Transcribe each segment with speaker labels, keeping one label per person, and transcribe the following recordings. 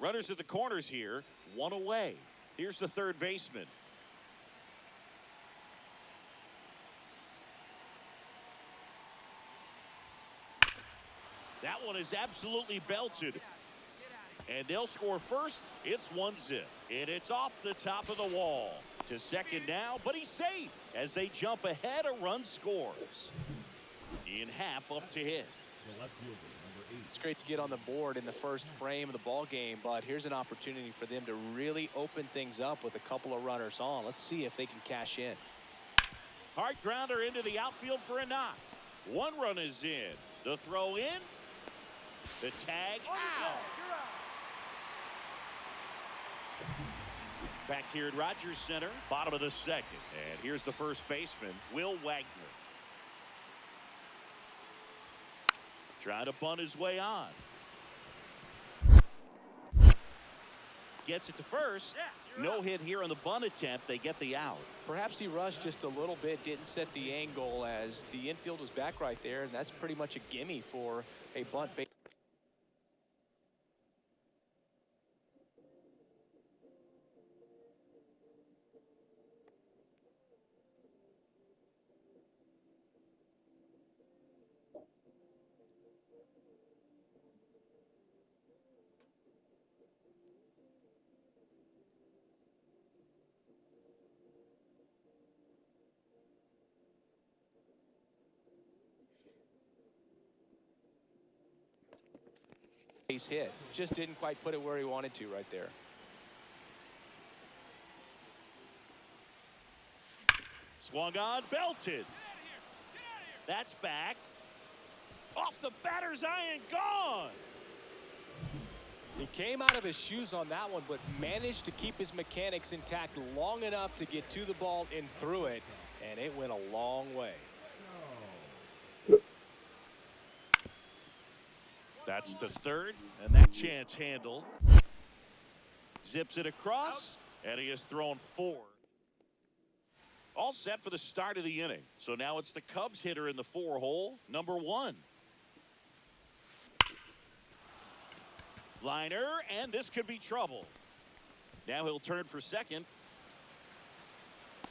Speaker 1: Runners at the corners here, one away. Here's the third baseman. That one is absolutely belted. And they'll score first. It's 1-0. And it's off the top of the wall. To second now, but he's safe. As they jump ahead, a run scores. Ian Happ up to hit.
Speaker 2: It's great to get on the board in the first frame of the ball game, but here's an opportunity for them to really open things up with a couple of runners on. Let's see if they can cash in.
Speaker 1: Hard grounder into the outfield for a knock. One run is in. The throw in. The tag out. Back here at Rogers Center, bottom of the second. And here's the first baseman, Will Wagner. Trying to bunt his way on. Gets it to first. No hit here on the bunt attempt. They get the out.
Speaker 2: Perhaps he rushed just a little bit, didn't set the angle as the infield was back right there, and that's pretty much a gimme for a bunt. Base hit. Just didn't quite put it where he wanted to right there.
Speaker 1: Swung on, belted. That's back. Off the batter's eye and gone.
Speaker 2: He came out of his shoes on that one, but managed to keep his mechanics intact long enough to get to the ball and through it, and it went a long way.
Speaker 1: That's the third, and that chance handled. Zips it across, and he has thrown 4. All set for the start of the inning. So now it's the Cubs hitter in the 4-hole, number 1. Liner, and this could be trouble. Now he'll turn for second.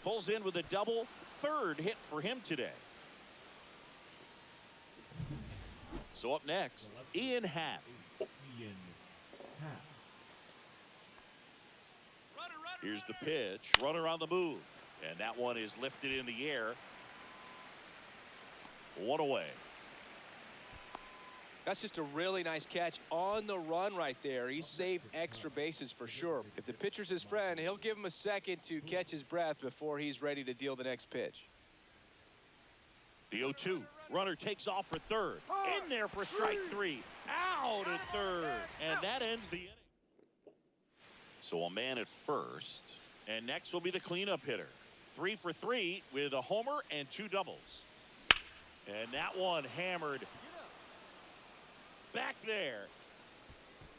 Speaker 1: Pulls in with a double, third hit for him today. So up next, Ian Happ. Here's the pitch. Runner on the move. And that one is lifted in the air. 1 away.
Speaker 2: That's just a really nice catch on the run right there. He saved extra bases for sure. If the pitcher's his friend, he'll give him a second to catch his breath before he's ready to deal the next pitch.
Speaker 1: The 0-2. Runner takes off for third. In there for strike 3. Out at third. And that ends the inning. So a man at first. And next will be the cleanup hitter. 3 for 3 with a homer and 2 doubles. And that one hammered back there.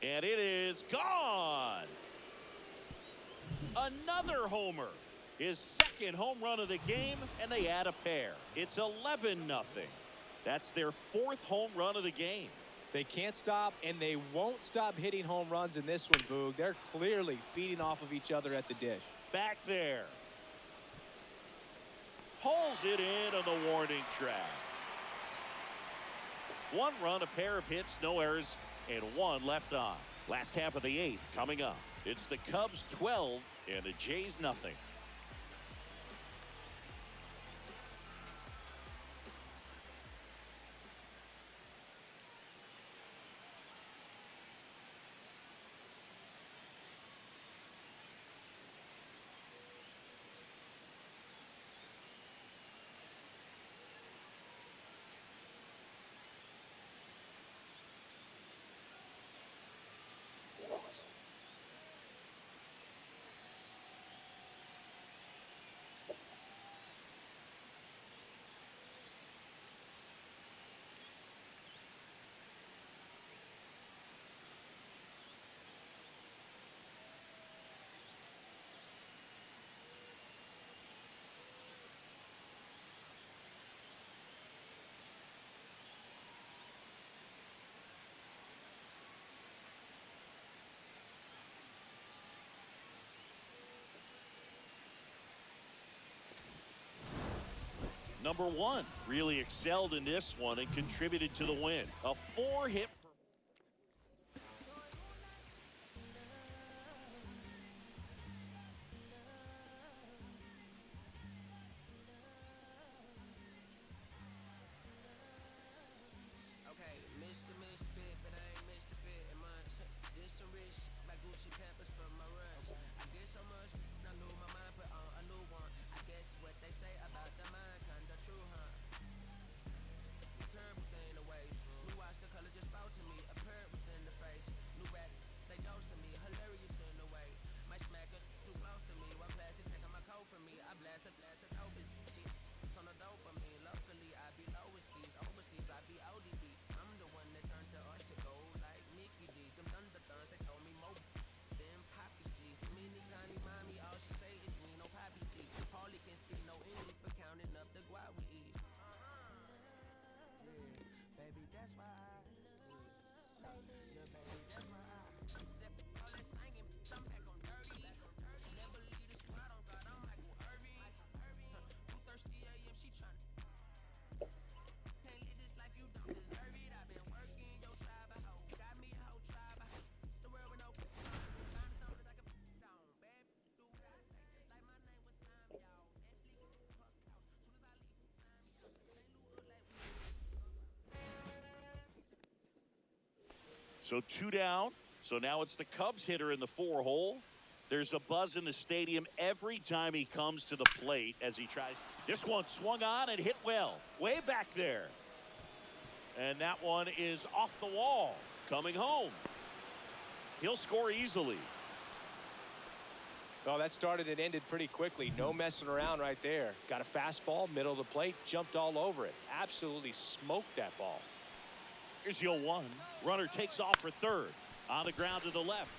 Speaker 1: And it is gone. Another homer. His second home run of the game, and they add a pair. It's 11-0. That's their 4th home run of the game.
Speaker 2: They can't stop, and they won't stop hitting home runs in this one, Boog. They're clearly feeding off of each other at the dish.
Speaker 1: Back there. Pulls it in on the warning track. 1 run, a pair of hits, no errors, and 1 left on. Last half of the 8th coming up. It's the Cubs 12 and the Jays nothing. number one. Really excelled in this one and contributed to the win. A 4-hit.
Speaker 3: Okay, Mr. Misfit, but I ain't Mr. Fit in months. Did some rich by Gucci Pampers for my runs. I did so much, I knew my mind put on a new one. I guess what they say about the mind, kinda true, huh? Terrible thing away. New watch, the color just spoke to me. A parrot was in the face. New rap, they dose to me. Hilarious in the way. My smacker too close to me. One plastic taking my coat from me. I blast the dope is shit. On the dopamine. Locally, I be lowest keys. Overseas, I be ODB. I'm the one that turned the arch to gold like Mickey D. Them thunder thuns, they told me more than poppy seeds. The mini Connie mommy, all she say is we no poppy seeds. Paulie can speak no English, but counting up the guap we eat. Baby, that's why I little baby, that's why I sip all that singing, I'm back on dirty. Never leave the squad on God, I'm Michael Irving. Too thirsty AM, she tryna can't live this life, you don't deserve it. I've been working your tribe, I hope got me a whole tribe. I hate the world with no find a song that I can down. Bad do what I say, like my name was Sam, y'all. Netflix, her couch, soon as I leave, time me out. St. Louis like we.
Speaker 1: So 2 down. So now it's the Cubs hitter in the 4-hole. There's a buzz in the stadium every time he comes to the plate as he tries. This one swung on and hit well. Way back there. And that one is off the wall. Coming home. He'll score easily.
Speaker 2: Well, that started and ended pretty quickly. No messing around right there. Got a fastball, middle of the plate, jumped all over it. Absolutely smoked that ball.
Speaker 1: Here's 0-1. Runner takes off for third. On the ground to the left.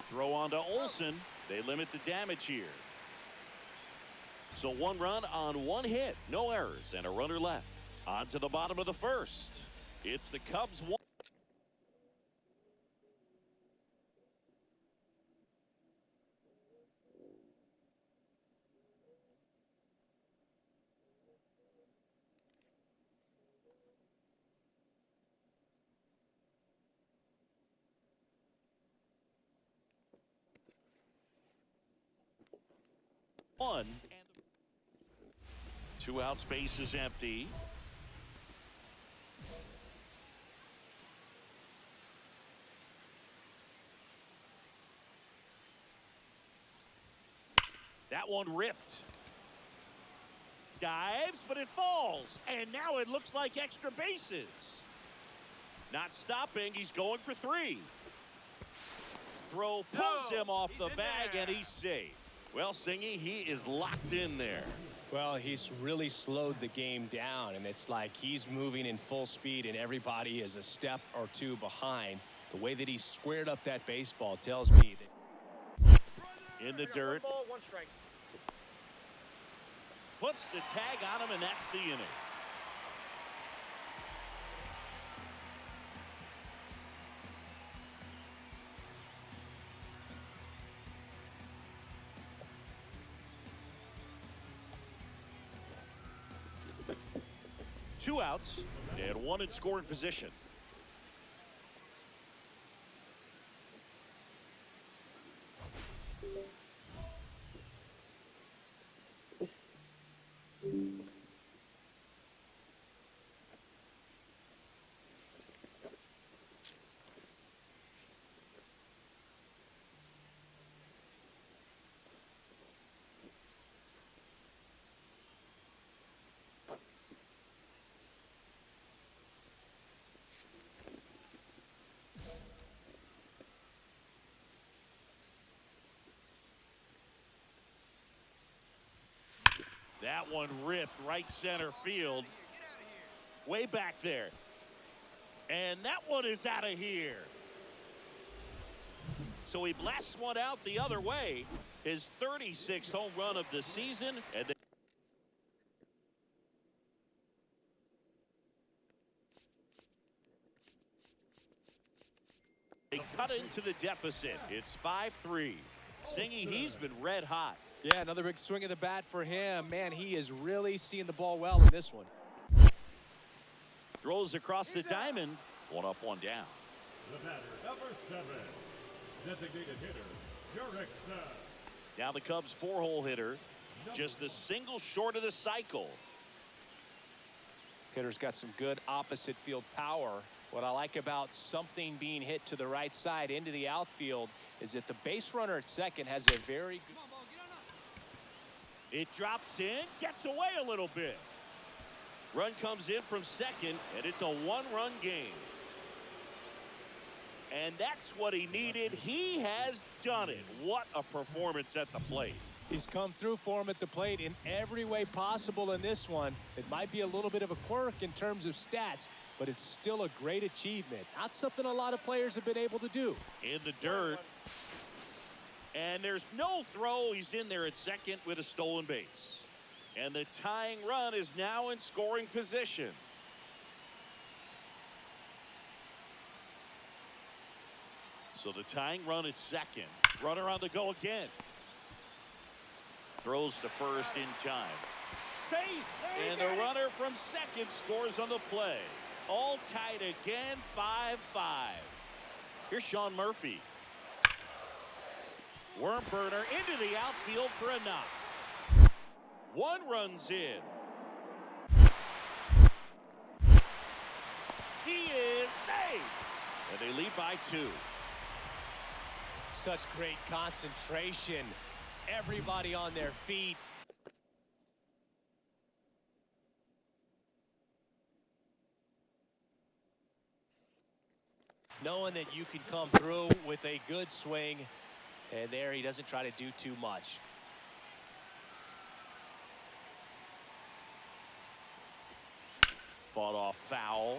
Speaker 1: Throw on to Olsen. They limit the damage here. So 1 run on 1 hit. No errors and a runner left. On to the bottom of the first. It's the Cubs 1. One. 2 out, space is empty. That one ripped. Dives, but it falls. And now it looks like extra bases. Not stopping. He's going for 3. Throw pulls him off the bag, and he's safe. Well, Singy, he is locked in there.
Speaker 2: Well, he's really slowed the game down, and it's like he's moving in full speed, and everybody is a step or 2 behind. The way that he squared up that baseball tells me that.
Speaker 1: In the dirt.
Speaker 4: 1 ball, 1 strike.
Speaker 1: Puts the tag on him, and that's the inning. Two outs and 1 in scoring position. That one ripped right center field. Way back there. And that one is out of here. So he blasts one out the other way. His 36th home run of the season. And they cut into the deficit. It's 5-3. Singy, he's been red hot.
Speaker 2: Yeah, another big swing of the bat for him. Man, he is really seeing the ball well in this one.
Speaker 1: Throws across the diamond. One up, one down.
Speaker 4: The batter, number 7, designated hitter, Jurickson.
Speaker 1: Now the Cubs' 4-hole hitter, just a single short of the cycle.
Speaker 2: Hitter's got some good opposite field power. What I like about something being hit to the right side into the outfield is that the base runner at second has a very good...
Speaker 1: It drops in, gets away a little bit. Run comes in from second, and it's a one-run game. And that's what he needed. He has done it. What a performance at the plate.
Speaker 2: He's come through for him at the plate in every way possible in this one. It might be a little bit of a quirk in terms of stats, but it's still a great achievement. Not something a lot of players have been able to do.
Speaker 1: In the dirt. And there's no throw. He's in there at second with a stolen base. And the tying run is now in scoring position. So the tying run at second. Runner on the go again. Throws to first in time. Safe. And the runner from second scores on the play. All tied again, 5-5. Here's Sean Murphy. Worm burner into the outfield for a knock. One runs in. He is safe. And they lead by 2.
Speaker 2: Such great concentration. Everybody on their feet. Knowing that you can come through with a good swing, and there he doesn't try to do too much.
Speaker 1: Fought off foul.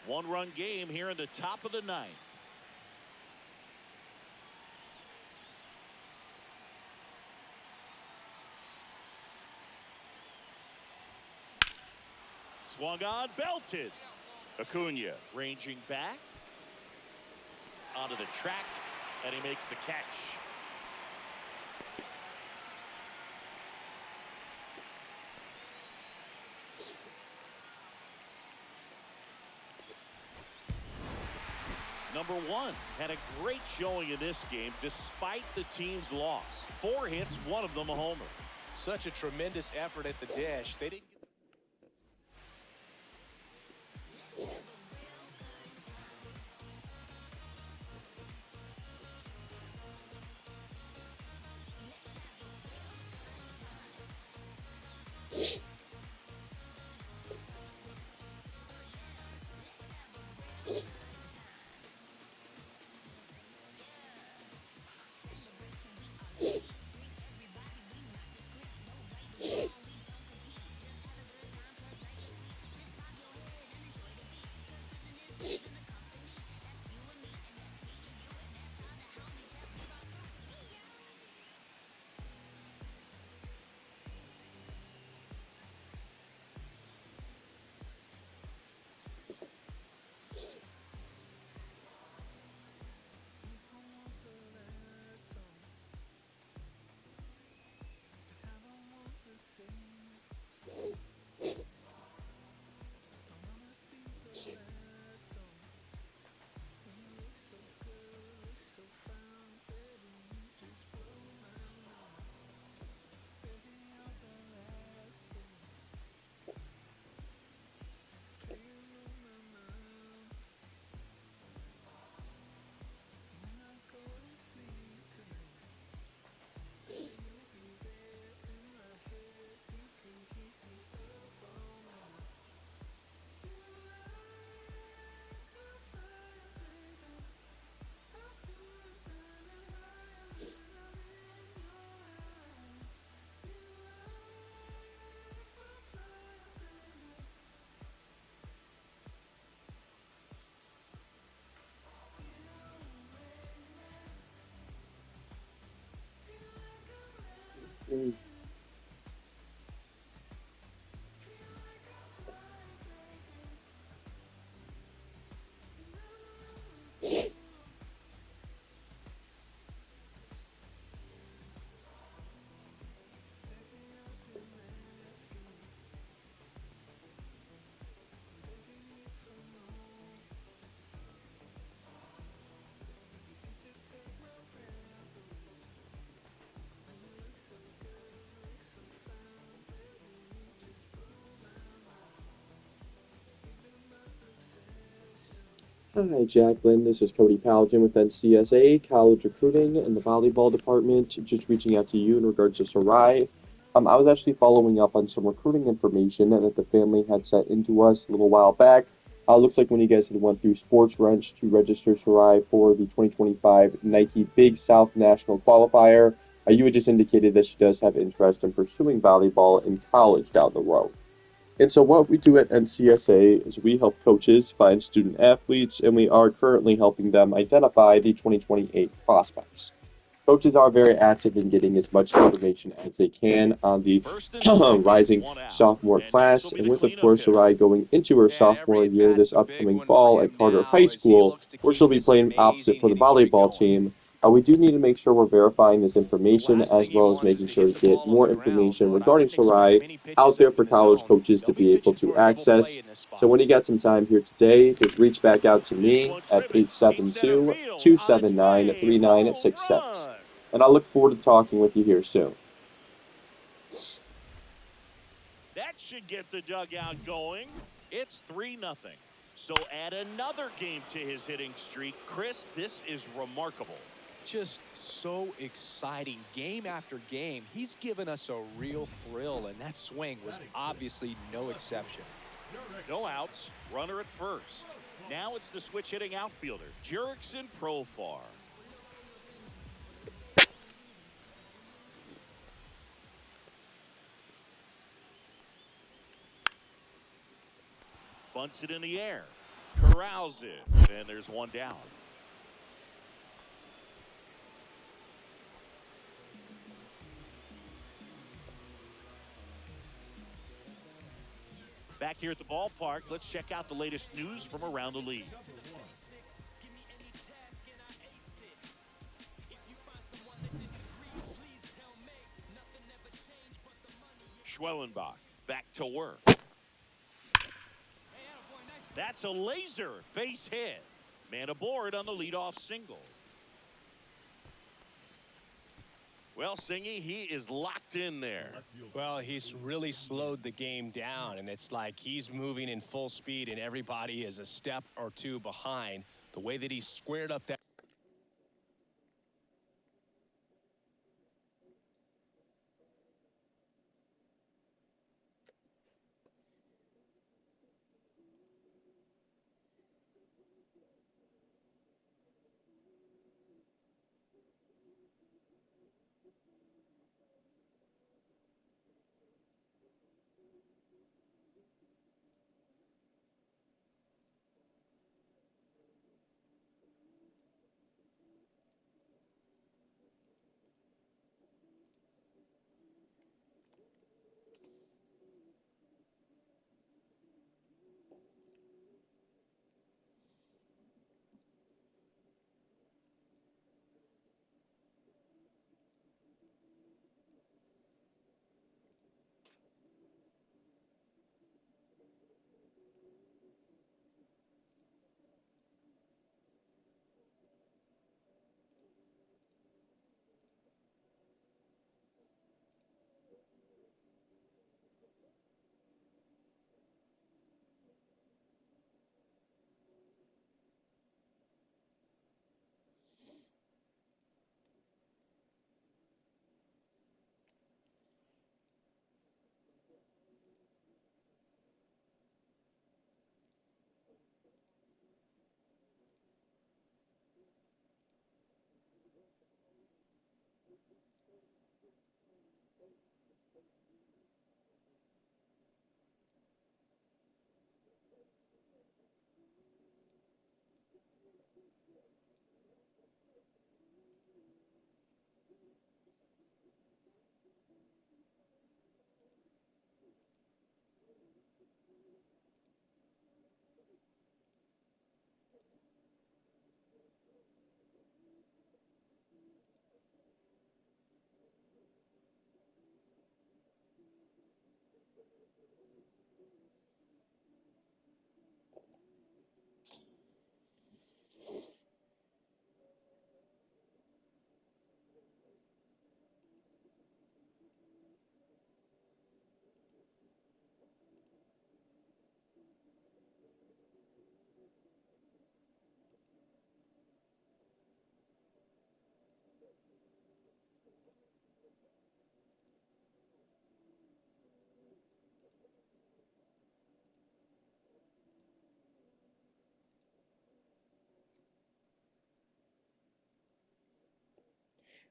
Speaker 1: One-run game here in the top of the 9th. Swung on, belted. Acuna ranging back onto the track, and he makes the catch. Number 1 had a great showing in this game despite the team's loss. 4 hits, one of them a homer.
Speaker 2: Such a tremendous effort at the dish. They didn't get...
Speaker 5: Hi, Jacqueline. This is Cody Paladin with NCSA College Recruiting in the volleyball department. Just reaching out to you in regards to Sarai. I was actually following up on some recruiting information that the family had sent into us a little while back. Looks like when you guys had went through Sports Wrench to register Sarai for the 2025 Nike Big South National Qualifier, you had just indicated that she does have interest in pursuing volleyball in college down the road. And so, what we do at NCSA is we help coaches find student athletes, and we are currently helping them identify the 2028 prospects. Coaches are very active in getting as much information as they can on the
Speaker 1: First and 10,
Speaker 5: rising
Speaker 1: one out.
Speaker 5: sophomore
Speaker 1: And next will
Speaker 5: class.
Speaker 1: be
Speaker 5: And
Speaker 1: the
Speaker 5: with, of
Speaker 1: cleanup
Speaker 5: course,
Speaker 1: hitter.
Speaker 5: Sarai going into her
Speaker 2: And every
Speaker 5: sophomore
Speaker 2: at
Speaker 5: year
Speaker 2: bat's
Speaker 5: this
Speaker 2: a big
Speaker 5: upcoming
Speaker 2: one for
Speaker 5: fall
Speaker 2: him
Speaker 5: at Carter High
Speaker 2: now as he
Speaker 5: School,
Speaker 2: looks to
Speaker 5: where she'll
Speaker 2: keep
Speaker 5: be
Speaker 2: this
Speaker 5: playing opposite
Speaker 2: amazing
Speaker 5: for the
Speaker 2: hitting streak
Speaker 5: volleyball
Speaker 2: going.
Speaker 5: team. We do need to make sure we're verifying this information
Speaker 2: Last thing
Speaker 5: as
Speaker 2: he
Speaker 5: well as
Speaker 2: wants is
Speaker 5: making
Speaker 2: to
Speaker 5: sure
Speaker 2: hit
Speaker 5: to
Speaker 2: the
Speaker 5: get
Speaker 2: ball on
Speaker 5: more
Speaker 2: the ground,
Speaker 5: information
Speaker 2: but I
Speaker 5: regarding
Speaker 2: wouldn't expect
Speaker 5: Sarai
Speaker 2: many pitches
Speaker 5: out there
Speaker 2: up
Speaker 5: for
Speaker 2: in the
Speaker 5: college
Speaker 2: zone.
Speaker 5: coaches to
Speaker 2: They'll be
Speaker 5: be able
Speaker 2: pitching
Speaker 5: to
Speaker 2: for a double play
Speaker 5: access.
Speaker 2: in this
Speaker 5: So
Speaker 2: spot.
Speaker 5: when you got some time here today, just reach back out to
Speaker 1: This
Speaker 5: me
Speaker 1: one's
Speaker 5: at
Speaker 1: driven deep center
Speaker 5: 872
Speaker 1: field on its
Speaker 5: 279
Speaker 1: way. Home
Speaker 5: 3966.
Speaker 1: run.
Speaker 5: And I look forward to talking with you here soon.
Speaker 1: That should get the dugout going. It's 3-0. So add another game to his hitting streak. Chris, this is remarkable.
Speaker 2: Just so exciting game after game. He's given us a real thrill, and that swing was obviously no exception.
Speaker 1: No outs, runner at first. Now it's the switch hitting outfielder, Jerickson Profar. Bunts it in the air, corrals it, and there's one down. Back here at the ballpark, let's check out the latest news from around the league. Schwellenbach back to work. That's a laser base hit. Man aboard on the leadoff single. Well, Singy, he is locked in there.
Speaker 2: Well, he's really slowed the game down, and it's like he's moving in full speed, and everybody is a step or two behind. The way that he squared up that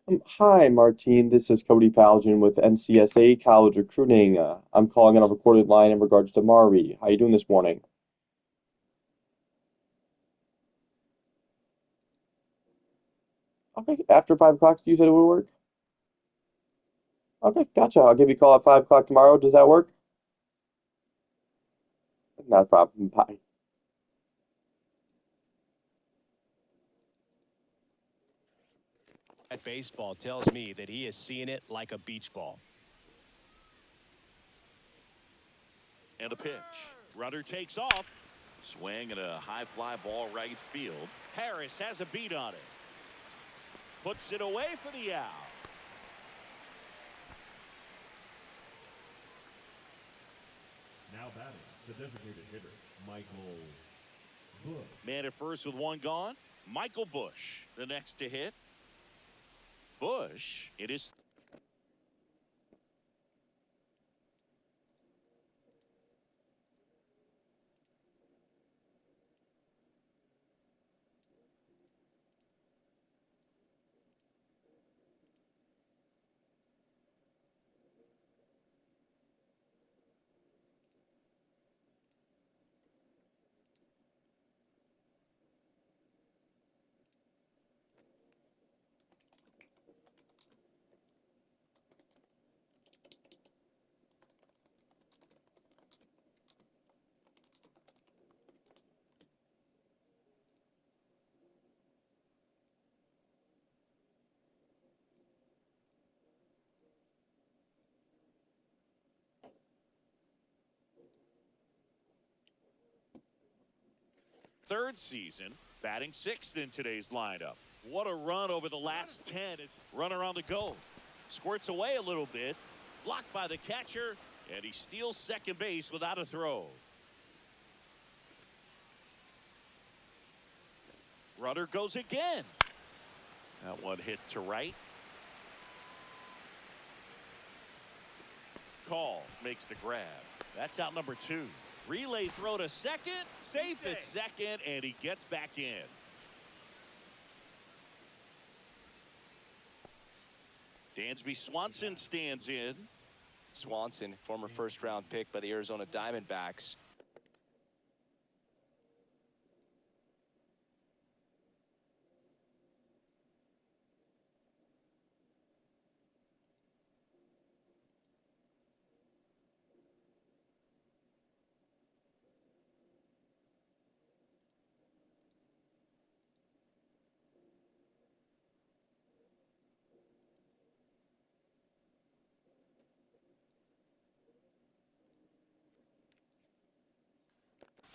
Speaker 5: Hi, Martine. This is Cody Palgen with NCSA College Recruiting. I'm calling on a recorded line in regards to Mari. How you doing this morning? Okay, after 5 o'clock, you said it would work? Okay, gotcha. I'll give you a call at 5 o'clock tomorrow. Does that work? Not a problem. Bye.
Speaker 2: That baseball tells me that he is seeing it like a beach ball.
Speaker 1: And a pitch. Runner takes off. Swing and a high fly ball right field. Harris has a beat on it. Puts it away for the out.
Speaker 4: Now batting, the designated hitter, Michael Bush.
Speaker 1: Man at first with one gone. Michael Bush, the next to hit. Bush, it is. Third season, batting sixth in today's lineup. What a run over the last 10. It's runner on the go. Squirts away a little bit. Blocked by the catcher. And he steals second base without a throw. Runner goes again. That one hit to right. Call makes the grab. That's out number 2. Relay throw to second. Safe at second, and he gets back in. Dansby Swanson stands in.
Speaker 2: Swanson, former first-round pick by the Arizona Diamondbacks.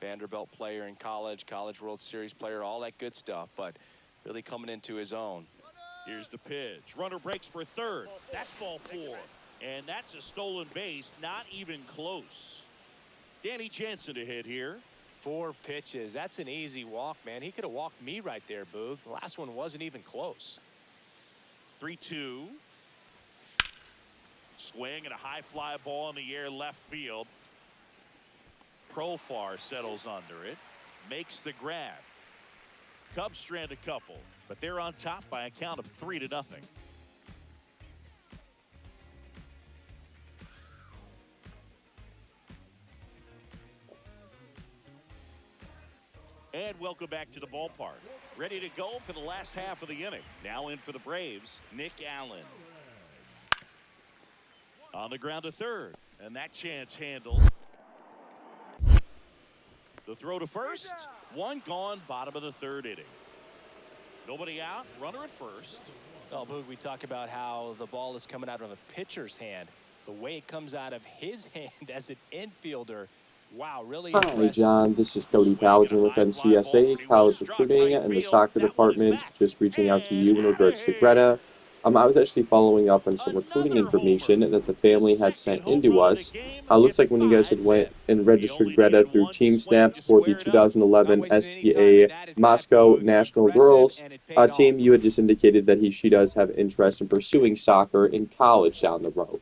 Speaker 2: Vanderbilt player in college, College World Series player, all that good stuff, but really coming into his own.
Speaker 1: Here's the pitch. Runner breaks for third. That's ball 4. And that's a stolen base, not even close. Danny Jansen to hit here.
Speaker 2: 4 pitches. That's an easy walk, man. He could have walked me right there, Boog. The last one wasn't even close.
Speaker 1: 3-2. Swing and a high fly ball in the air left field. Profar settles under it. Makes the grab. Cubs strand a couple, but they're on top by a count of 3-0. And welcome back to the ballpark. Ready to go for the last half of the inning. Now in for the Braves, Nick Allen. On the ground to third, and that chance handled. The throw to first, one gone, bottom of the third inning. Nobody out, runner at first.
Speaker 2: Well, Boog, we talk about how the ball is coming out of a pitcher's hand. The way it comes out of his hand as an infielder, wow, really
Speaker 5: Hi,
Speaker 2: impressive.
Speaker 5: John. This is Cody Palgen with NCSA College Recruiting and the Soccer Department. Just reaching out to you in regards to Greta. I was actually following up on some recruiting information that the family had sent into us. Looks like when you guys had went and registered Greta through team snaps for the 2011 STA Moscow National Girls team, you had just indicated that she does have interest in pursuing soccer in college down the road.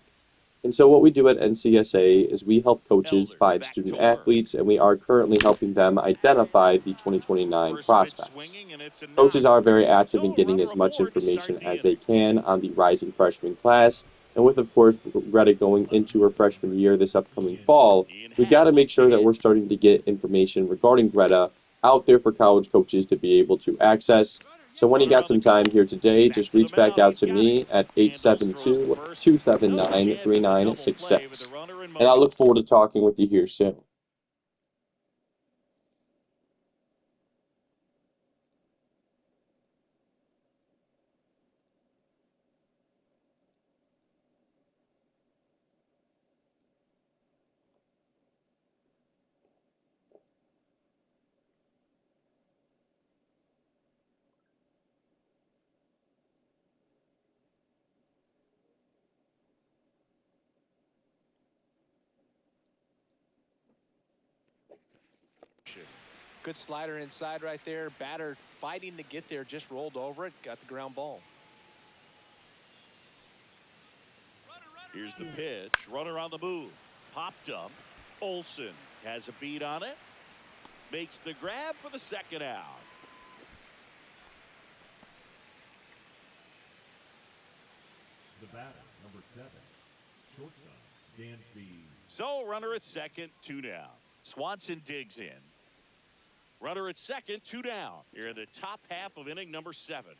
Speaker 5: And so what we do at NCSA is we help coaches
Speaker 1: Elder
Speaker 5: find
Speaker 1: back
Speaker 5: student
Speaker 1: to work.
Speaker 5: athletes, and we are currently helping them identify the 2029
Speaker 1: First pitch
Speaker 5: prospects.
Speaker 1: swinging, and it's a knock.
Speaker 5: Coaches are very active in
Speaker 1: So a
Speaker 5: getting
Speaker 1: runner
Speaker 5: as much
Speaker 1: aboard to
Speaker 5: information
Speaker 1: start the
Speaker 5: as they
Speaker 1: inning.
Speaker 5: can on the rising freshman class. And with, of course, Greta going into her freshman year this upcoming fall,
Speaker 1: Ian
Speaker 5: we
Speaker 1: Happ
Speaker 5: got to make
Speaker 1: looks
Speaker 5: sure that
Speaker 1: ahead.
Speaker 5: we're starting to get information regarding Greta out there for college coaches to be able to access. So when you
Speaker 1: Runner
Speaker 5: got
Speaker 1: on the
Speaker 5: some time
Speaker 1: go.
Speaker 5: here today,
Speaker 1: Back
Speaker 5: just
Speaker 1: to the
Speaker 5: reach back
Speaker 1: mound.
Speaker 5: out
Speaker 1: He's
Speaker 5: to
Speaker 1: got it.
Speaker 5: me at
Speaker 1: Handles, throws to first. No chance of a double play with the
Speaker 5: 872-279-3966.
Speaker 1: runner in
Speaker 5: And I
Speaker 1: motion.
Speaker 5: look forward to talking with you here soon.
Speaker 2: Good slider inside right there. Batter fighting to get there, just rolled over it, got the ground ball.
Speaker 1: Here's the pitch. Runner on the move. Popped up. Olsen has a beat on it. Makes the grab for the second out.
Speaker 4: The batter, number 7, shortstop, Dansby.
Speaker 1: So runner at second, 2 down. Swanson digs in. Runner at second, 2 down. Here in the top half of inning number 7.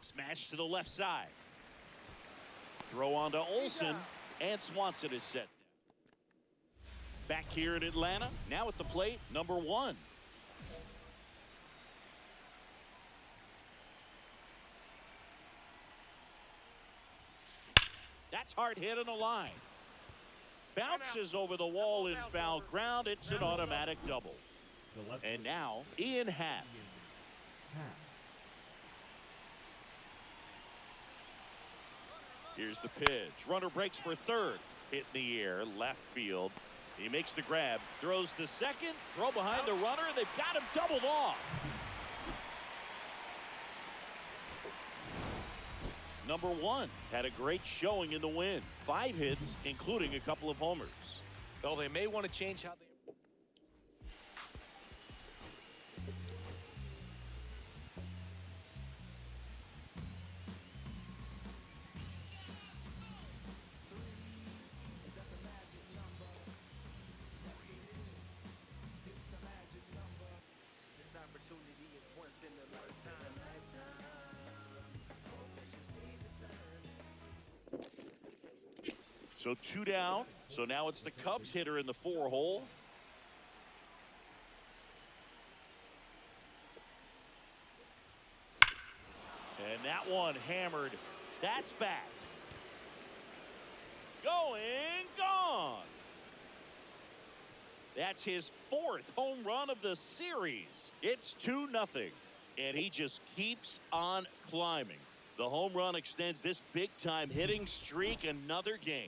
Speaker 1: Smash to the left side. Throw on to Olsen, and Swanson is set. Back here in Atlanta, now at the plate, number 1. That's hard hit on the line. Bounces over the wall in foul ground. It's an automatic double.
Speaker 4: The left
Speaker 1: And now, Ian Happ.
Speaker 4: half.
Speaker 1: Here's the pitch. Runner breaks for third. Hit in the air, left field. He makes the grab, throws to second, throw behind the runner, and they've got him doubled off. Number 1 had a great showing in the win. 5 hits, including a couple of homers.
Speaker 2: Well, they may want to change how they...
Speaker 3: This opportunity is once in a lifetime.
Speaker 1: So 2 down. So now it's the Cubs hitter in the 4 hole. And that one hammered. That's back. Going, gone. That's his 4th home run of the series. It's 2-0. And he just keeps on climbing. The home run extends this big-time hitting streak another game.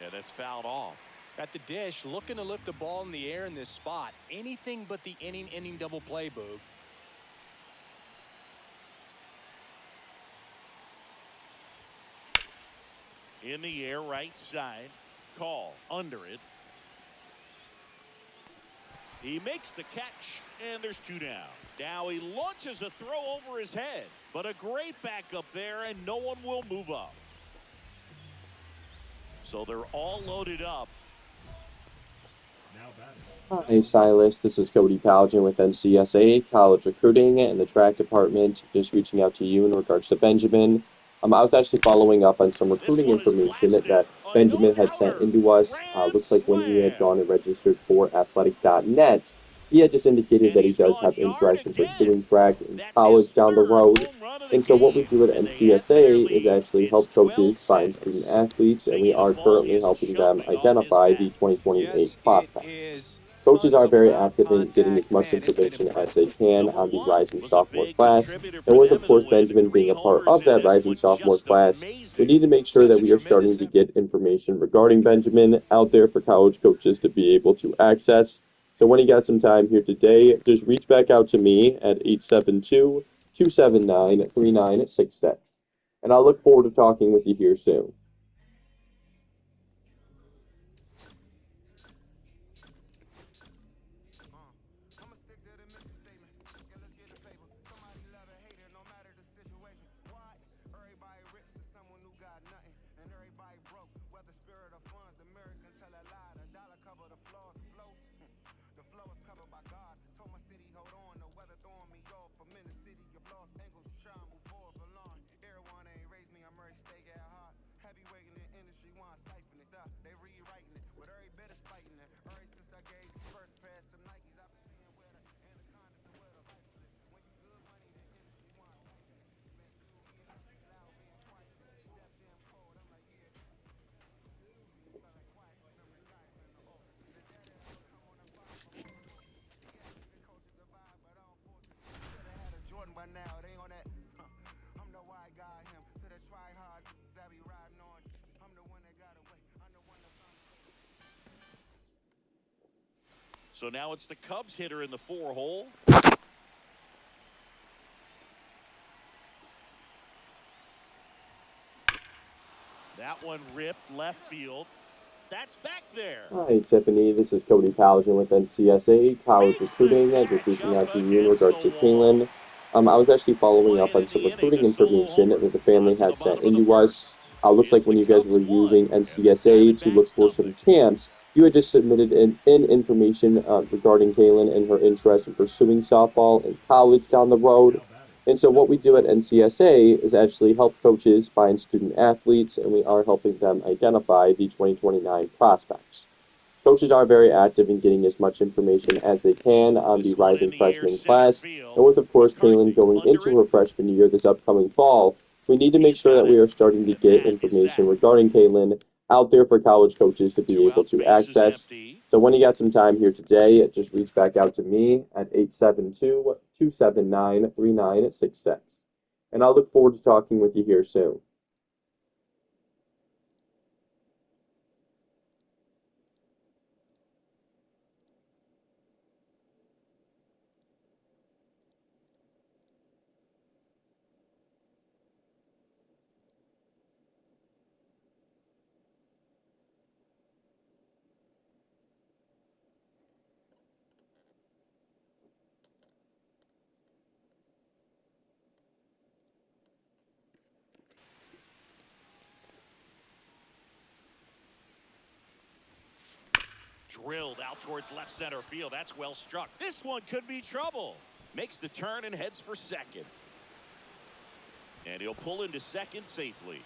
Speaker 1: Yeah, that's fouled off.
Speaker 2: At the dish, looking to lift the ball in the air in this spot. Anything but the inning double play, Boog.
Speaker 1: In the air, right side. Call under it. He makes the catch, and there's 2 down. Now he launches a throw over his head, but a great backup there, and no one will move up. So they're all loaded up.
Speaker 4: Now batting.
Speaker 5: Hi, Silas. This is Cody Palgen with NCSA College Recruiting and the Track Department. Just reaching out to you in regards to Benjamin. I was actually following up on some recruiting information that Benjamin had sent into us. Looks like when he had gone and registered for athletic.net, he had just indicated that he does have interest in pursuing track in college down the road. And so what we do at NCSA is actually help coaches find student athletes, and we are currently helping them identify the 2028 prospects. Coaches are very active in getting as much information as they can on the rising sophomore class. And with, of course, Benjamin being a part of that rising sophomore class, we need to make sure that we are starting to get information regarding Benjamin out there for college coaches to be able to access. So when you got some time here today, just reach back out to me at 872-279-3966. And I'll look forward to talking with you here soon.
Speaker 3: I'ma stick to the mission statement. Okay, let's get the paper. Somebody love it, hate it, no matter the situation. What? Everybody rich to someone who got nothing, and everybody broke. Whether spirit or funds, Americans tell a lie. The dollar cover the floors, the flow. The flow is covered by God. Told my city, hold on. The weather throwing me off. I'm in the city of lost angles, trying to move forward for long. Everyone ain't raised me, I'm ready to stay at heart. Heavyweight in the industry, want siphon it up. They rewriting it, but every bit is fighting it. Ever since I gave the first pass some Nikes, I've been seeing where the anacondas and where the vipers live. When you good money, the industry want siphon it. Spent 2 years loud being quiet. Def Jam cold, I'm like, yeah. Smell like quiet, I'm the guy in the office. The dad ever come on the fire for more than yeah, the coach is the vibe, but I don't force it. Should've had a Jordan by now, they on that. I'm the white guy, him to the try hard that be riding on. I'm the one that got away. I'm the one that found a way.
Speaker 1: So now it's the Cubs hitter in the 4-hole. That one ripped left field. That's back there.
Speaker 5: Hi, Tiffany. This is Cody Palgen with NCSA College Recruiting. Just reaching out to you in regards to Kaylin. I was actually following up on some recruiting information that the family had sent into us. Looks like when you guys were using NCSA to look for some camps, you had just submitted in information regarding Kaylin and her interest in pursuing softball in college down the road. And so what we do at NCSA is actually help coaches find student athletes, and we are helping them identify the 2029 prospects. Coaches are very active in getting as much information as they can on the rising freshman class. And with, of course, Kaylin going into her freshman year this upcoming fall, we need to make sure that we are starting to get information regarding Kaylin out there for college coaches to be able to access. So when you got some time here today, just reach back out to me at 872-279-3966. And I'll look forward to talking with you here soon.
Speaker 1: Drilled out towards left center field. That's well struck. This one could be trouble. Makes the turn and heads for second. And he'll pull into second safely.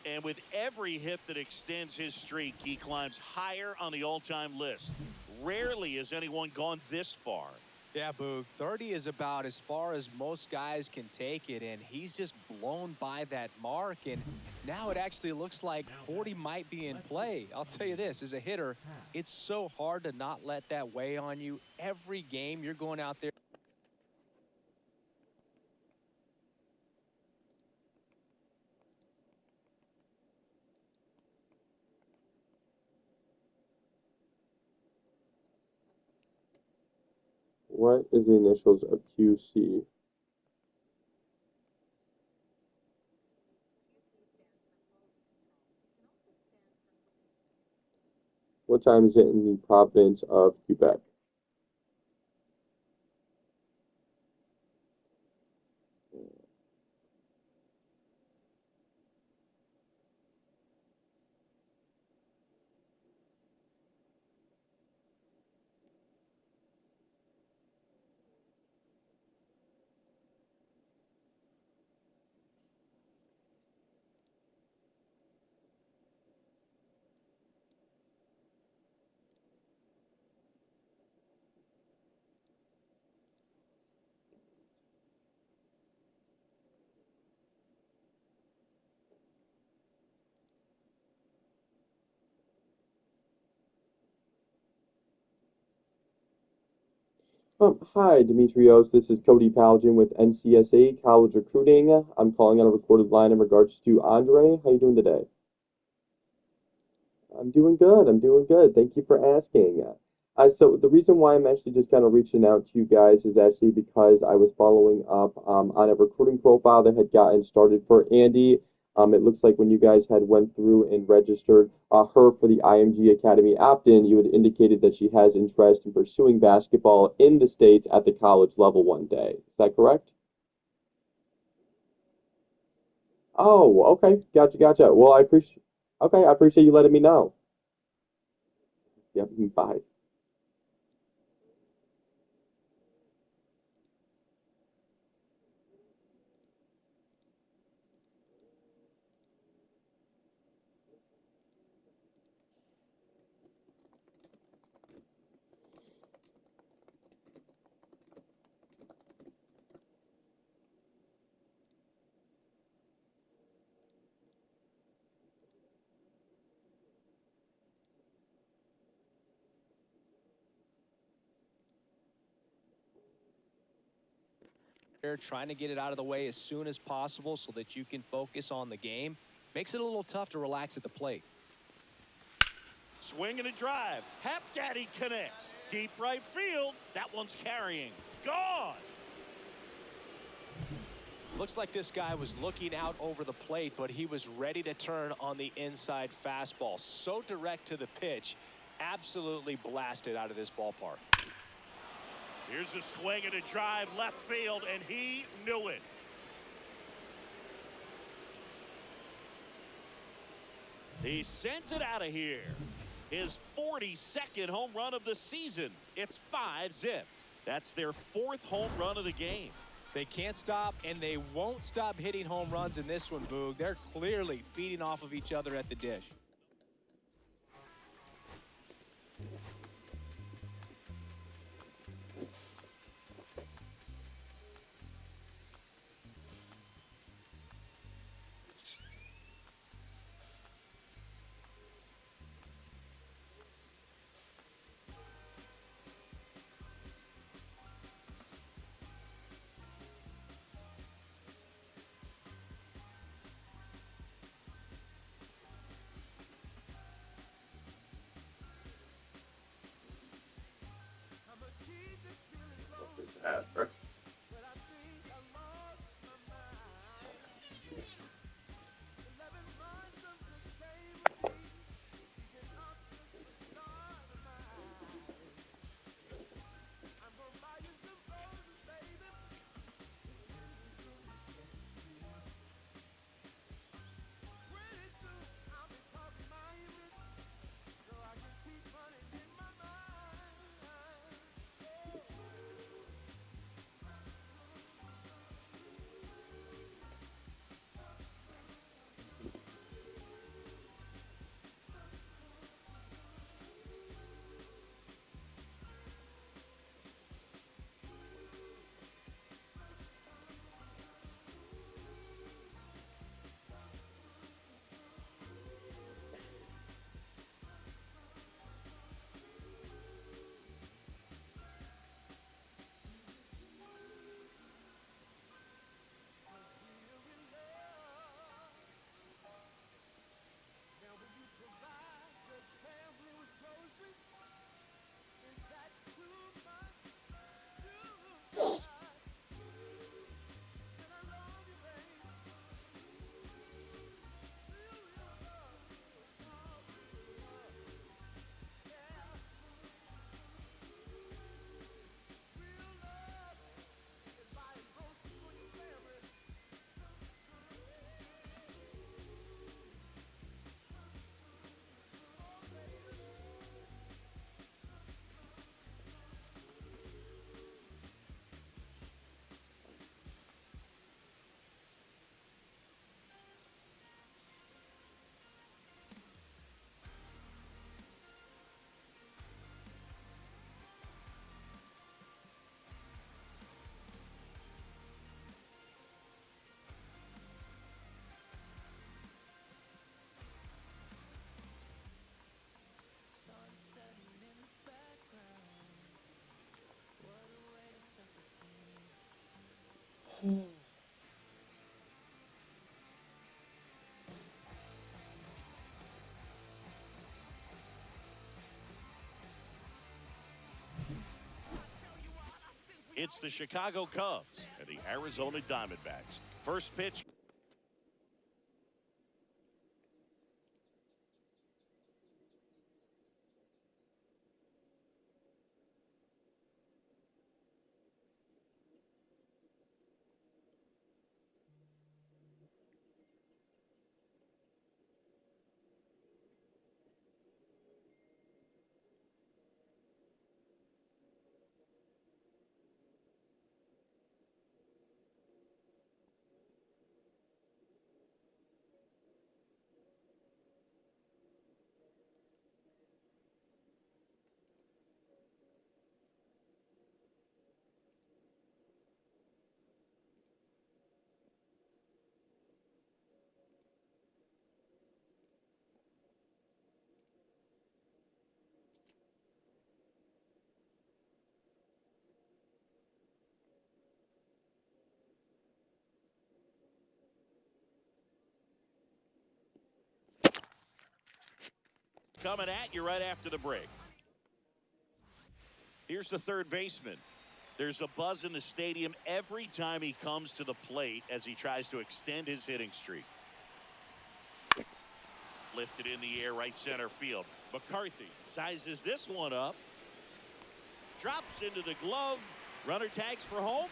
Speaker 1: And with every hit that extends his streak, he climbs higher on the all-time list. Rarely has anyone gone this far.
Speaker 2: Yeah, Boog, 30 is about as far as most guys can take it, and he's just blown by that mark, and now it actually looks like 40 might be in play. I'll tell you this, as a hitter, it's so hard to not let that weigh on you. Every game you're going out there.
Speaker 5: What is the initials of QC? What time is it in the province of Quebec? Hi, Demetrios. This is Cody Palgin with NCSA College Recruiting. I'm calling on a recorded line in regards to Andre. How you doing today? I'm doing good. I'm doing good. Thank you for asking. So the reason why I'm actually just kind of reaching out to you guys is actually because I was following up on a recruiting profile that had gotten started for Andy. It looks like when you guys had went through and registered her for the IMG Academy opt-in, you had indicated that she has interest in pursuing basketball in the States at the college level one day. Is that correct? Oh, okay. Gotcha, gotcha. Well, I appreciate you letting me know. Yep, bye.
Speaker 2: They're trying to get it out of the way as soon as possible so that you can focus on the game. Makes it a little tough to relax at the plate.
Speaker 1: Swing and a drive. Hap Daddy connects. Deep right field. That one's carrying. Gone.
Speaker 2: Looks like this guy was looking out over the plate, but he was ready to turn on the inside fastball. So direct to the pitch. Absolutely blasted out of this ballpark.
Speaker 1: Here's a swing and a drive left field, and he knew it. He sends it out of here. His 42nd home run of the season. It's 5-zip. That's their 4th home run of the game.
Speaker 2: They can't stop, and they won't stop hitting home runs in this one, Boog. They're clearly feeding off of each other at the dish.
Speaker 1: It's the Chicago Cubs and the Arizona Diamondbacks. First pitch. Coming at you right after the break. Here's the third baseman. There's a buzz in the stadium every time he comes to the plate as he tries to extend his hitting streak. Lifted in the air, right center field. McCarthy sizes this one up. Drops into the glove. Runner tags for home.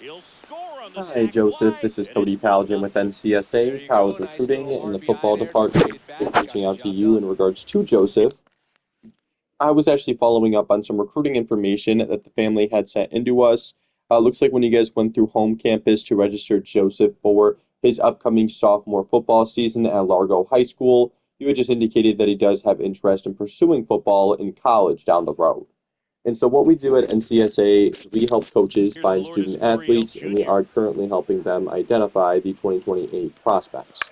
Speaker 1: He'll score on the
Speaker 5: Hi,
Speaker 1: sac
Speaker 5: Joseph.
Speaker 1: fly,
Speaker 5: This is
Speaker 1: and
Speaker 5: Cody
Speaker 1: it's 1-0.
Speaker 5: Palgen with
Speaker 2: There
Speaker 5: NCSA,
Speaker 2: you
Speaker 5: college
Speaker 2: go. Nice
Speaker 5: recruiting
Speaker 2: little
Speaker 5: in the
Speaker 2: RBI
Speaker 5: football
Speaker 2: there.
Speaker 5: department.
Speaker 2: Straight it back.
Speaker 5: Reaching
Speaker 2: Got
Speaker 5: out
Speaker 2: the
Speaker 5: to
Speaker 2: job
Speaker 5: you
Speaker 2: done.
Speaker 5: in regards to Joseph. I was actually following up on some recruiting information that the family had sent into us. Looks like when you guys went through home campus to register Joseph for his upcoming sophomore football season at Largo High School, you had just indicated that he does have interest in pursuing football in college down the road. And so what we do at NCSA is we help coaches
Speaker 1: Here's
Speaker 5: find
Speaker 1: Lourdes
Speaker 5: student
Speaker 1: Gurriel
Speaker 5: athletes, and we
Speaker 1: Jr.
Speaker 5: are currently helping them identify the 2028 prospects.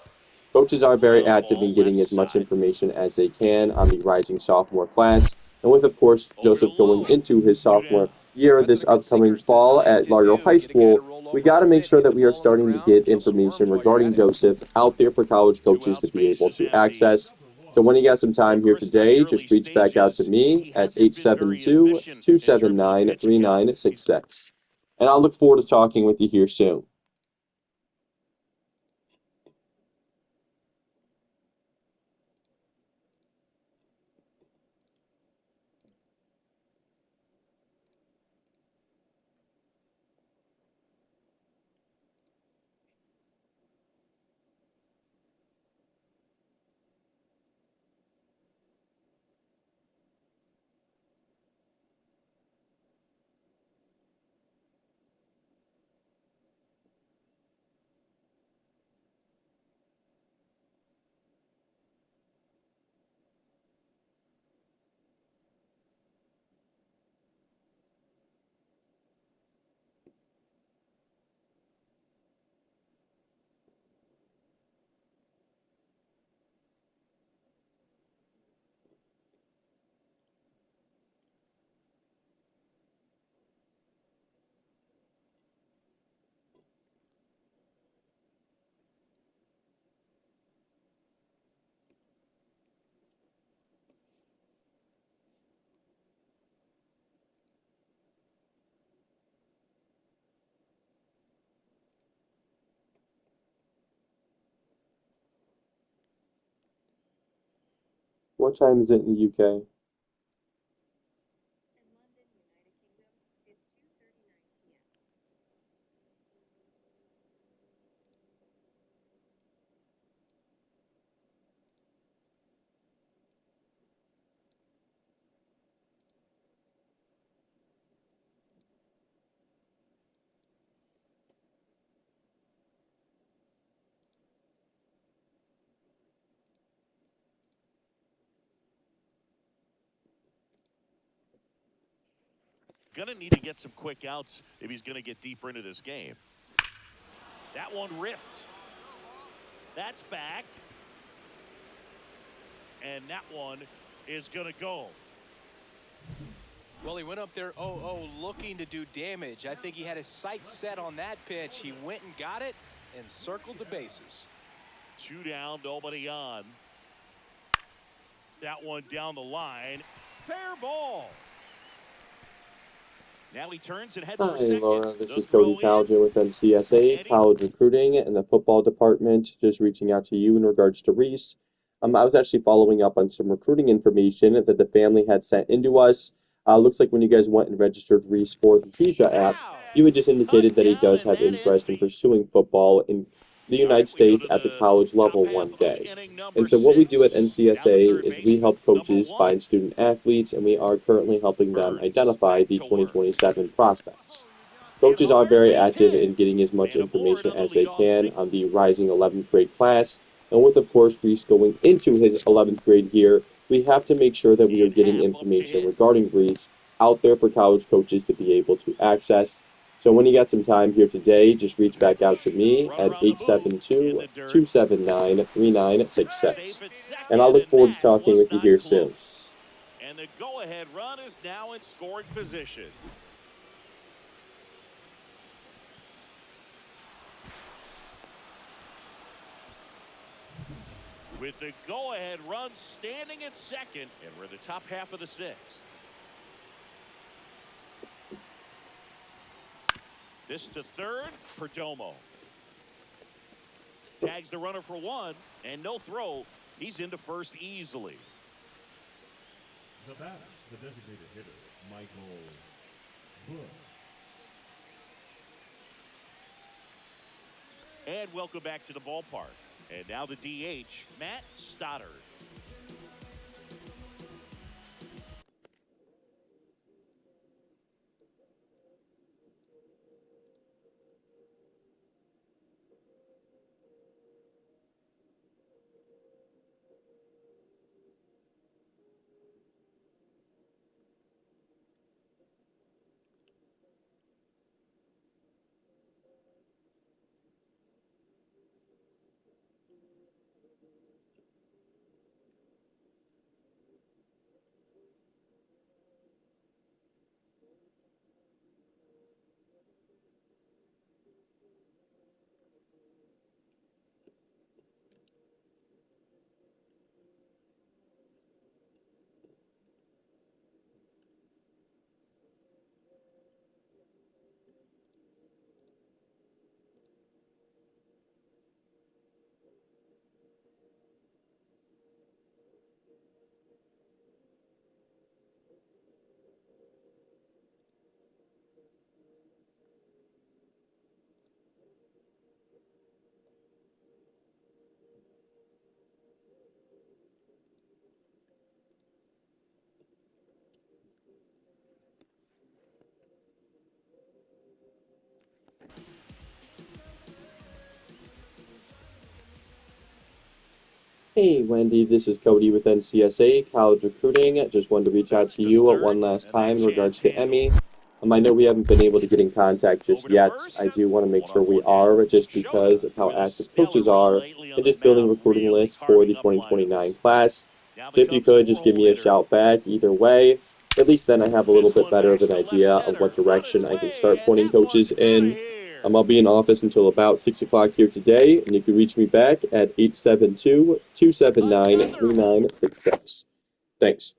Speaker 5: Coaches are very
Speaker 1: Ground
Speaker 5: active in
Speaker 1: ball left
Speaker 5: getting as much
Speaker 1: side.
Speaker 5: information as they can on the rising sophomore class. And with, of course,
Speaker 1: Over to
Speaker 5: Joseph going
Speaker 1: low.
Speaker 5: into his
Speaker 1: 2 down.
Speaker 5: sophomore year
Speaker 2: That's
Speaker 5: this
Speaker 2: what a good
Speaker 5: upcoming
Speaker 2: sinker's
Speaker 5: fall
Speaker 2: designed
Speaker 5: at
Speaker 2: to
Speaker 5: Largo
Speaker 2: do.
Speaker 5: High
Speaker 2: Get a guy to
Speaker 5: School,
Speaker 2: roll
Speaker 5: we
Speaker 2: over a
Speaker 5: got to
Speaker 2: little
Speaker 5: make
Speaker 2: bit,
Speaker 5: sure
Speaker 2: hit
Speaker 5: that
Speaker 2: the
Speaker 5: we are
Speaker 2: ball on the
Speaker 5: starting to
Speaker 2: ground,
Speaker 5: get
Speaker 2: kill some
Speaker 5: information
Speaker 2: worms while you're
Speaker 5: regarding
Speaker 2: at it.
Speaker 5: Joseph out there for college
Speaker 1: Two
Speaker 5: coaches to
Speaker 1: outs,
Speaker 5: be able
Speaker 1: bases
Speaker 5: to
Speaker 1: empty.
Speaker 5: access. So when you got some
Speaker 1: Well,
Speaker 5: time here
Speaker 1: Chris, through the
Speaker 5: today, just
Speaker 1: early
Speaker 5: reach back out to
Speaker 1: stages,
Speaker 5: me
Speaker 1: he
Speaker 5: at
Speaker 1: hasn't been very
Speaker 5: 872
Speaker 1: efficient in terms of
Speaker 5: 279
Speaker 1: pitch count.
Speaker 5: 3966. And I'll look forward to talking with you here soon. What time is it in the UK?
Speaker 1: Going to need to get some quick outs if he's going to get deeper into this game. That one ripped. That's back. And that one is going to go.
Speaker 2: Well, he went up there 0-0 looking to do damage. I think he had his sights set on that pitch. He went and got it and circled the bases.
Speaker 1: 2 down, nobody on. That one down the line. Fair ball. Now he turns and heads
Speaker 5: Hi,
Speaker 1: for second.
Speaker 5: Laura. This
Speaker 1: The
Speaker 5: is Cody
Speaker 1: throw in.
Speaker 5: Palgen with NCSA,
Speaker 1: Eddie.
Speaker 5: college recruiting, and the football department. Just reaching out to you in regards to Reese. I was actually following up on some recruiting information that the family had sent into us. Looks like when you guys went and registered Reese for the Keisha app, you had just indicated that he
Speaker 1: Touchdown,
Speaker 5: does
Speaker 1: and
Speaker 5: have
Speaker 1: that ends
Speaker 5: interest in
Speaker 1: the.
Speaker 5: pursuing football in the
Speaker 1: All
Speaker 5: United
Speaker 1: right, we go
Speaker 5: States
Speaker 1: to
Speaker 5: at the
Speaker 1: the
Speaker 5: college
Speaker 1: top
Speaker 5: level
Speaker 1: half
Speaker 5: one
Speaker 1: of
Speaker 5: day.
Speaker 1: inning number
Speaker 5: And so what we do at
Speaker 1: 6. Down to
Speaker 5: NCSA
Speaker 1: third
Speaker 5: is we
Speaker 1: baseman,
Speaker 5: help
Speaker 1: number
Speaker 5: coaches
Speaker 1: 1.
Speaker 5: find student athletes, and we are currently helping them
Speaker 1: Burns
Speaker 5: identify
Speaker 1: back
Speaker 5: the
Speaker 1: to work.
Speaker 5: 2027 prospects.
Speaker 1: And
Speaker 5: Coaches are
Speaker 1: Hubbard,
Speaker 5: very
Speaker 1: base
Speaker 5: active
Speaker 1: hit.
Speaker 5: in getting as much
Speaker 1: Man aboard
Speaker 5: information
Speaker 1: on the
Speaker 5: as they
Speaker 1: leadoff
Speaker 5: can
Speaker 1: single.
Speaker 5: on the rising 11th grade class. And with, of course, Reese going into his 11th grade year, we have to make sure that we are
Speaker 1: And
Speaker 5: getting
Speaker 1: half up to
Speaker 5: information
Speaker 1: hit.
Speaker 5: regarding Reese out there for college coaches to be able to access. So when you got some time here today, just reach back out to me
Speaker 1: Runner
Speaker 5: at
Speaker 1: on the move in
Speaker 5: 872
Speaker 1: the dirt.
Speaker 5: 279 3966.
Speaker 1: Safe at
Speaker 5: And
Speaker 1: second,
Speaker 5: I'll look
Speaker 1: and
Speaker 5: forward to
Speaker 1: that
Speaker 5: talking
Speaker 1: was
Speaker 5: with you
Speaker 1: not
Speaker 5: here soon.
Speaker 1: close. And the go-ahead run is now in scoring position. With the go-ahead run standing at second, and we're in the top half of the 6th. This to third, Perdomo. Tags the runner for 1, and no throw. He's into first easily.
Speaker 4: The batter, the designated hitter, Michael Bush.
Speaker 1: And welcome back to the ballpark. And now the DH, Matt Stoddard.
Speaker 5: Hey, Wendy, this is Cody with NCSA, college recruiting. Just wanted to reach out
Speaker 1: Bounce
Speaker 5: to
Speaker 1: to
Speaker 5: you
Speaker 1: third,
Speaker 5: one last
Speaker 1: and that
Speaker 5: time in
Speaker 1: chance
Speaker 5: regards to
Speaker 1: handled.
Speaker 5: Emmy. I know we haven't been able to get in contact just
Speaker 1: Over to
Speaker 5: yet.
Speaker 1: first.
Speaker 5: I do want to make sure we
Speaker 1: 1-on-1 now.
Speaker 5: are, just because
Speaker 1: Shota
Speaker 5: of how
Speaker 1: with a
Speaker 5: active
Speaker 1: stellar
Speaker 5: coaches
Speaker 1: run
Speaker 5: are
Speaker 1: lately on
Speaker 5: and
Speaker 1: the
Speaker 5: just building
Speaker 1: mound,
Speaker 5: recruiting
Speaker 1: really
Speaker 5: lists for the
Speaker 1: carving up
Speaker 5: 2029
Speaker 1: lineups.
Speaker 5: class.
Speaker 1: Now
Speaker 5: So
Speaker 1: the
Speaker 5: if you
Speaker 1: Cubs'
Speaker 5: could just give
Speaker 1: 4-hole
Speaker 5: me a
Speaker 1: hitter.
Speaker 5: shout back either way, at least then I have a little
Speaker 1: This
Speaker 5: bit
Speaker 1: one
Speaker 5: better of
Speaker 1: backs
Speaker 5: an
Speaker 1: to left
Speaker 5: idea of
Speaker 1: center.
Speaker 5: what
Speaker 1: On its
Speaker 5: direction I can
Speaker 1: way,
Speaker 5: start
Speaker 1: and
Speaker 5: pointing
Speaker 1: that one's
Speaker 5: coaches
Speaker 1: out of
Speaker 5: in.
Speaker 1: here.
Speaker 5: I'll be in office until about 6 o'clock here today, and you can reach me back at 872 279
Speaker 1: Another home.
Speaker 5: 3966. Thanks.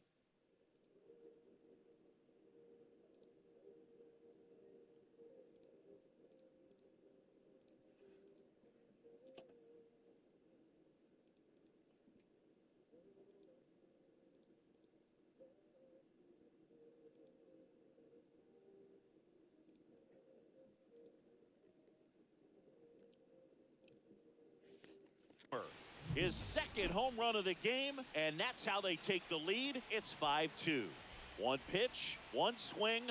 Speaker 1: His second home run of the game, and that's how they take the lead. It's 5-2. One pitch, one swing,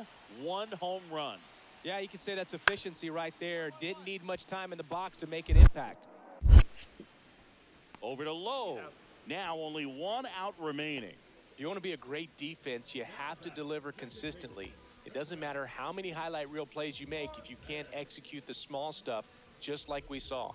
Speaker 1: one home run.
Speaker 2: Yeah, you could say that's efficiency right there. Didn't need much time in the box to make an impact.
Speaker 1: Over to Lowe. Now only one out remaining.
Speaker 2: If you want to be a great defense, you have to deliver consistently. It doesn't matter how many highlight reel plays you make if you can't execute the small stuff, just like we saw.